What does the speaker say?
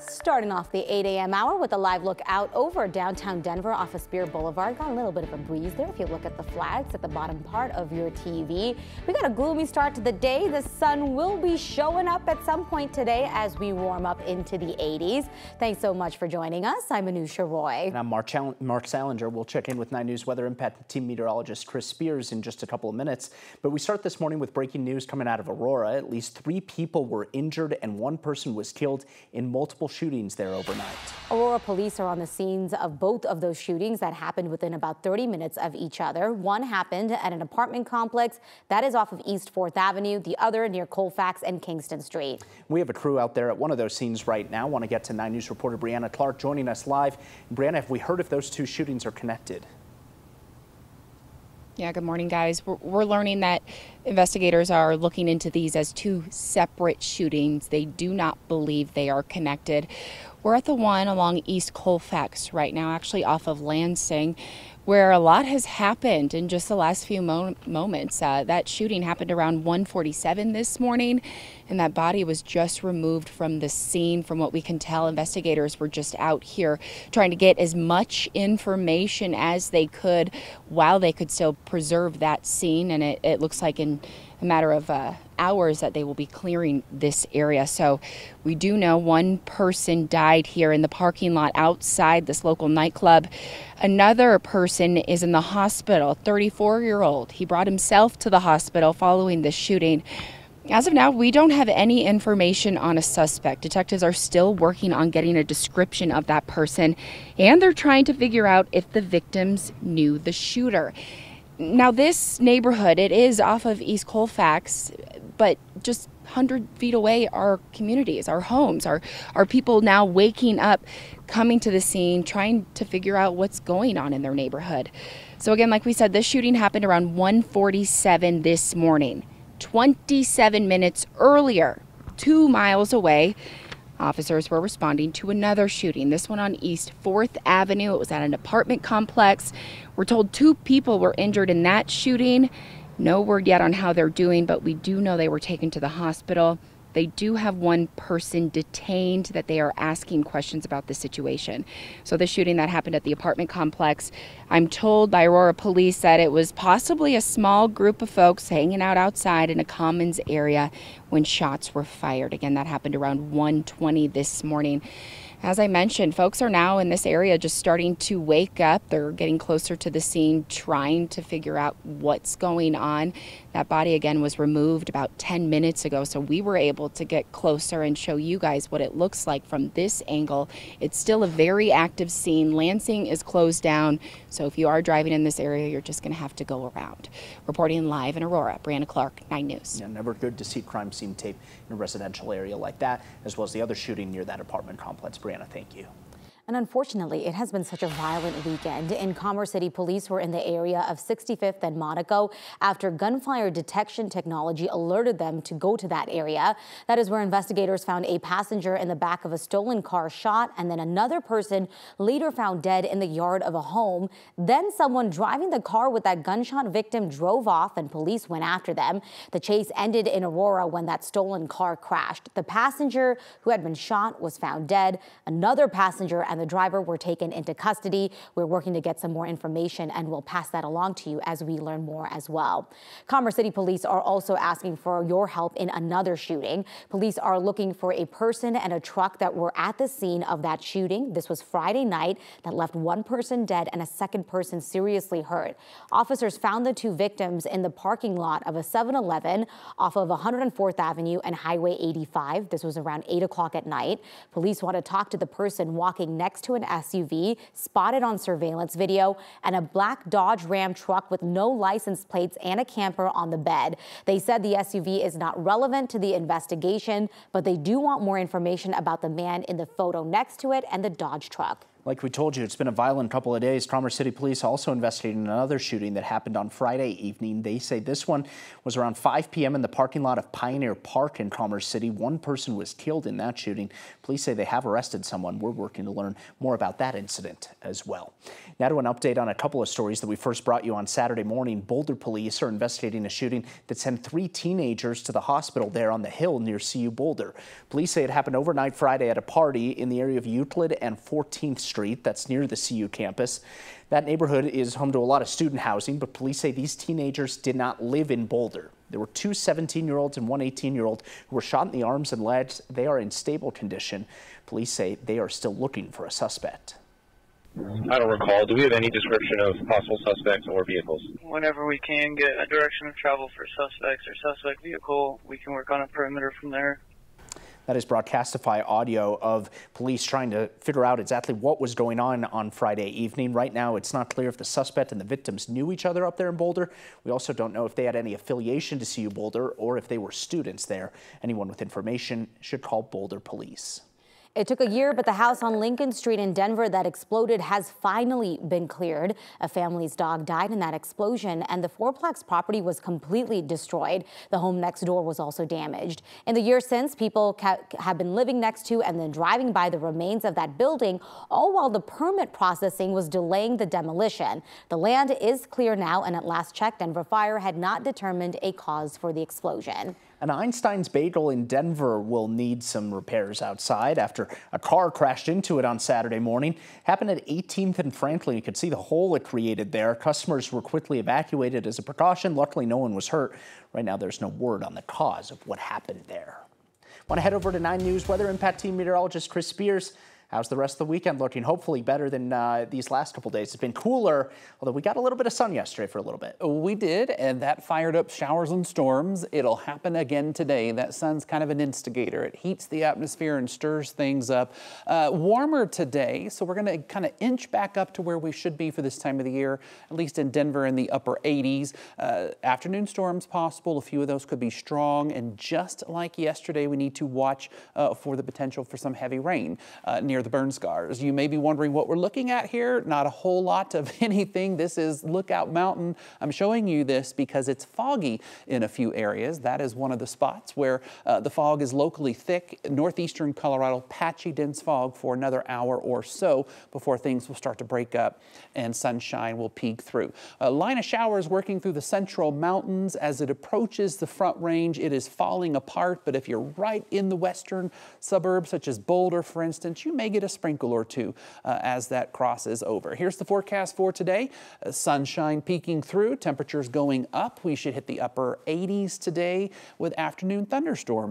Starting off the 8 a.m. hour with a live look out over downtown Denver off of Spear Boulevard. Got a little bit of a breeze there if you look at the flags at the bottom part of your TV. We got a gloomy start to the day. The sun will be showing up at some point today as we warm up into the 80s. Thanks so much for joining us. I'm Anusha Roy. And I'm Mark Salinger. We'll check in with 9 News Weather Impact Team Meteorologist Chris Spears in just a couple of minutes. But we start this morning with breaking news coming out of Aurora. At least 3 people were injured and 1 person was killed in multiple shootings there overnight. Aurora police are on the scenes of both of those shootings that happened within about 30 minutes of each other. One happened at an apartment complex that is off of East 4th Avenue, the other near Colfax and Kingston Street. We have a crew out there at one of those scenes right now. Want to get to 9 News reporter Brianna Clark joining us live. Brianna, have we heard if those 2 shootings are connected? Yeah, good morning, guys. We're learning that investigators are looking into these as 2 separate shootings. They do not believe they are connected. We're at the one along East Colfax right now, actually off of Lansing, where a lot has happened in just the last few moments. That shooting happened around 1:47 this morning, and that body was just removed from the scene. From what we can tell, investigators were just out here trying to get as much information as they could while they could still preserve that scene, and it looks like in a matter of hours that they will be clearing this area. So we do know 1 person died here in the parking lot outside this local nightclub. Another person is in the hospital, 34-year-old. He brought himself to the hospital following this shooting. As of now, we don't have any information on a suspect. Detectives are still working on getting a description of that person, and they're trying to figure out if the victims knew the shooter. Now, this neighborhood, it is off of East Colfax, but just 100 feet away are communities, our homes, our people now waking up, coming to the scene, trying to figure out what's going on in their neighborhood. So again, like we said, this shooting happened around 1:47 this morning. 27 minutes earlier, 2 miles away, officers were responding to another shooting, this one on East 4th Avenue. It was at an apartment complex. We're told 2 people were injured in that shooting. No word yet on how they're doing, but we do know they were taken to the hospital. They do have 1 person detained that they are asking questions about the situation. So the shooting that happened at the apartment complex, I'm told by Aurora police that it was possibly a small group of folks hanging out outside in a commons area when shots were fired. Again, that happened around 1:20 this morning. As I mentioned, folks are now in this area just starting to wake up. They're getting closer to the scene, trying to figure out what's going on. That body, again, was removed about 10 minutes ago, so we were able to get closer and show you guys what it looks like from this angle. It's still a very active scene. Lansing is closed down, so if you are driving in this area, you're just going to have to go around. Reporting live in Aurora, Brianna Clark, 9 News. Yeah, never good to see crime scene tape in a residential area like that, as well as the other shooting near that apartment complex. Brianna, thank you. And unfortunately, it has been such a violent weekend. In Commerce City, police were in the area of 65th and Monaco after gunfire detection technology alerted them to go to that area. That is where investigators found a passenger in the back of a stolen car shot, and then another person later found dead in the yard of a home. Then someone driving the car with that gunshot victim drove off, and police went after them. The chase ended in Aurora when that stolen car crashed. The passenger who had been shot was found dead. Another passenger and the driver were taken into custody. We're working to get some more information, and we'll pass that along to you as we learn more as well. Commerce City police are also asking for your help in another shooting. Police are looking for a person and a truck that were at the scene of that shooting. This was Friday night that left 1 person dead and a 2nd person seriously hurt. Officers found the 2 victims in the parking lot of a 7-Eleven off of 104th Avenue and Highway 85. This was around 8 o'clock at night. Police want to talk to the person walking next to an SUV spotted on surveillance video and a black Dodge Ram truck with no license plates and a camper on the bed. They said the SUV is not relevant to the investigation, but they do want more information about the man in the photo next to it and the Dodge truck. Like we told you, it's been a violent couple of days. Commerce City Police also investigating another shooting that happened on Friday evening. They say this one was around 5 p.m. in the parking lot of Pioneer Park in Commerce City. One person was killed in that shooting. Police say they have arrested someone. We're working to learn more about that incident as well. Now to an update on a couple of stories that we first brought you on Saturday morning. Boulder police are investigating a shooting that sent 3 teenagers to the hospital there on the hill near CU Boulder. Police say it happened overnight Friday at a party in the area of Euclid and 14th Street. That's near the CU campus. That neighborhood is home to a lot of student housing, but police say these teenagers did not live in Boulder. There were 2 17-year-olds and 1 18-year-old who were shot in the arms and legs. They are in stable condition. Police say they are still looking for a suspect. I don't recall. Do we have any description of possible suspects or vehicles? Whenever we can get a direction of travel for suspects or suspect vehicle, we can work on a perimeter from there. That is Broadcastify audio of police trying to figure out exactly what was going on Friday evening. Right now, it's not clear if the suspect and the victims knew each other up there in Boulder. We also don't know if they had any affiliation to CU Boulder or if they were students there. Anyone with information should call Boulder Police. It took a year, but the house on Lincoln Street in Denver that exploded has finally been cleared. A family's dog died in that explosion, and the fourplex property was completely destroyed. The home next door was also damaged. In the year since, people have been living next to and then driving by the remains of that building, all while the permit processing was delaying the demolition. The land is clear now, and at last check, Denver Fire had not determined a cause for the explosion. An Einstein's Bagel in Denver will need some repairs outside after a car crashed into it on Saturday morning. Happened at 18th and Franklin. You could see the hole it created there. Customers were quickly evacuated as a precaution. Luckily, no one was hurt. Right now, there's no word on the cause of what happened there. Want to head over to 9 News Weather Impact Team meteorologist Chris Spears. How's the rest of the weekend looking? Hopefully better than these last couple days. It's been cooler, although we got a little bit of sun yesterday for a little bit. We did, and that fired up showers and storms. It'll happen again today. That sun's kind of an instigator. It heats the atmosphere and stirs things up. Warmer today, so we're going to kind of inch back up to where we should be for this time of the year, at least in Denver in the upper 80s. Afternoon storms possible. A few of those could be strong, and just like yesterday, we need to watch for the potential for some heavy rain near the burn scars. You may be wondering what we're looking at here. Not a whole lot of anything. This is Lookout Mountain. I'm showing you this because it's foggy in a few areas. That is one of the spots where the fog is locally thick. Northeastern Colorado, patchy dense fog for another hour or so before things will start to break up and sunshine will peek through. A line of showers working through the central mountains. As it approaches the Front Range, it is falling apart, but if you're right in the western suburbs, such as Boulder, for instance, you may get a sprinkle or two as that crosses over. Here's the forecast for today. Sunshine peeking through, temperatures going up. We should hit the upper 80s today with afternoon thunderstorms.